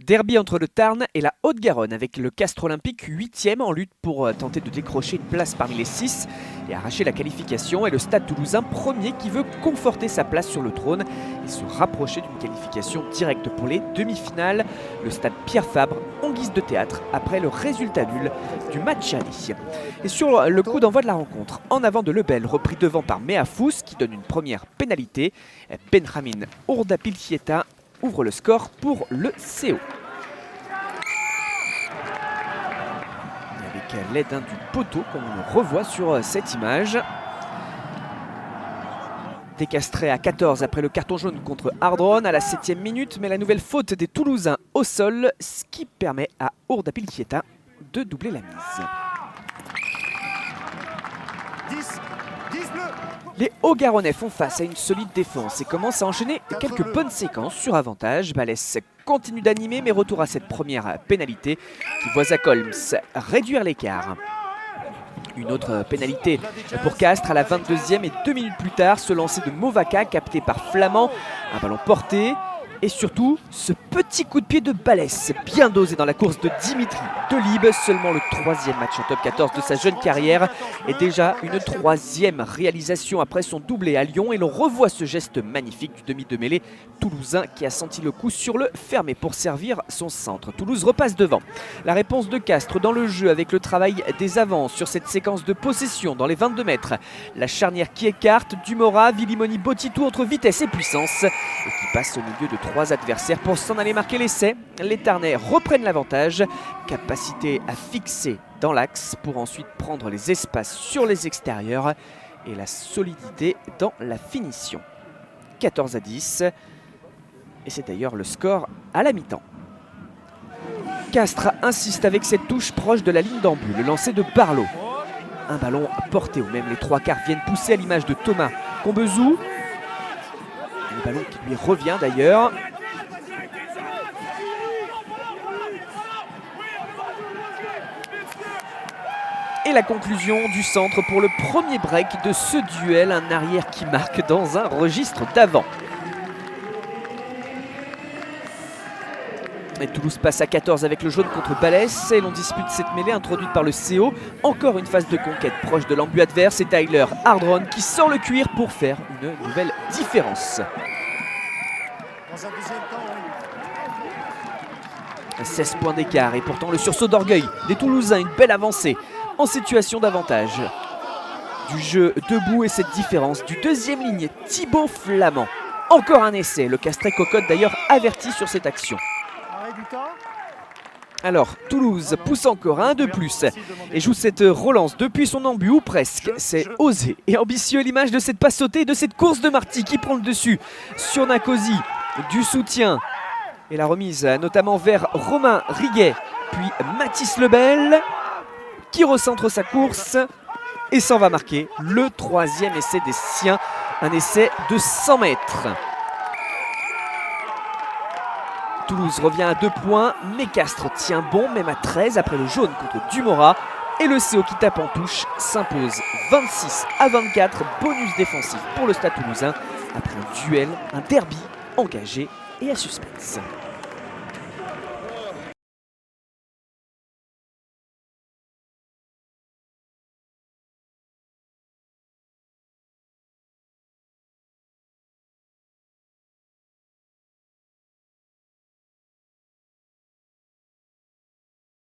Derby entre le Tarn et la Haute-Garonne avec le Castres Olympique 8e en lutte pour tenter de décrocher une place parmi les 6 et arracher la qualification, et le Stade Toulousain premier qui veut conforter sa place sur le trône et se rapprocher d'une qualification directe pour les demi-finales. Le Stade Pierre Fabre en guise de théâtre après le résultat nul du match aller. Et sur le coup d'envoi de la rencontre, en avant de Lebel, repris devant par Meafous qui donne une première pénalité, Benjamin Ourdapilchieta ouvre le score pour le CO. Avec l'aide du poteau, comme on le revoit sur cette image. Décastré à 14 après le carton jaune contre Ardron à la 7e minute, mais la nouvelle faute des Toulousains au sol, ce qui permet à Ourdapilchieta de doubler la mise. 10 bleus. Les Hauts-Garonnais font face à une solide défense et commencent à enchaîner quelques bonnes séquences sur avantage. Balès continue d'animer, mais retour à cette première pénalité qui voit Zach Holmes réduire l'écart. Une autre pénalité pour Castres à la 22e et 2 minutes plus tard, ce lancer de Movaka capté par Flamand, un ballon porté. Et surtout, ce petit coup de pied de Balès, bien dosé dans la course de Dimitri Delibes, seulement le 3e match en top 14 de sa jeune carrière, et déjà une 3e réalisation après son doublé à Lyon, et l'on revoit ce geste magnifique du demi de mêlée toulousain qui a senti le coup sur le fermé pour servir son centre. Toulouse repasse devant. La réponse de Castres dans le jeu avec le travail des avants sur cette séquence de possession dans les 22 mètres. La charnière qui écarte, Dumora, Villimoni, Botitou entre vitesse et puissance, et qui passe au milieu de 3 adversaires pour s'en aller marquer l'essai. Les Tarnais reprennent l'avantage, capacité à fixer dans l'axe pour ensuite prendre les espaces sur les extérieurs et la solidité dans la finition. 14-10, et c'est d'ailleurs le score à la mi-temps. Castres insiste avec cette touche proche de la ligne d'en but, le lancer de Barlow. Un ballon porté où même les 3/4 viennent pousser à l'image de Thomas Combezou. Le ballon qui lui revient d'ailleurs. Et la conclusion du centre pour le premier break de ce duel, un arrière qui marque dans un registre d'avant. Et Toulouse passe à 14 avec le jaune contre Balès, et l'on dispute cette mêlée introduite par le CO. Encore une phase de conquête proche de l'embut adverse, et Tyler Ardron qui sort le cuir pour faire une nouvelle différence. Dans un deuxième temps, 16 points d'écart, et pourtant le sursaut d'orgueil des Toulousains, une belle avancée en situation d'avantage. Du jeu debout et cette différence du deuxième ligne, Thibaut Flamand. Encore un essai, le Castrais cocotte d'ailleurs averti sur cette action. arrêt du temps. Alors, Toulouse pousse encore un de plus et joue cette relance depuis son embut ou presque. C'est osé et ambitieux, l'image de cette passe sautée et de cette course de Marty qui prend le dessus sur Nakosi. Du soutien et la remise notamment vers Romain Riguet, puis Mathis Lebel qui recentre sa course et s'en va marquer le 3e essai des siens, un essai de 100 mètres. Toulouse revient à 2 points, mais Castres tient bon même à 13 après le jaune contre Dumora, et le CO qui tape en touche s'impose 26-24, bonus défensif pour le Stade Toulousain après un duel, un derby engagé et à suspense.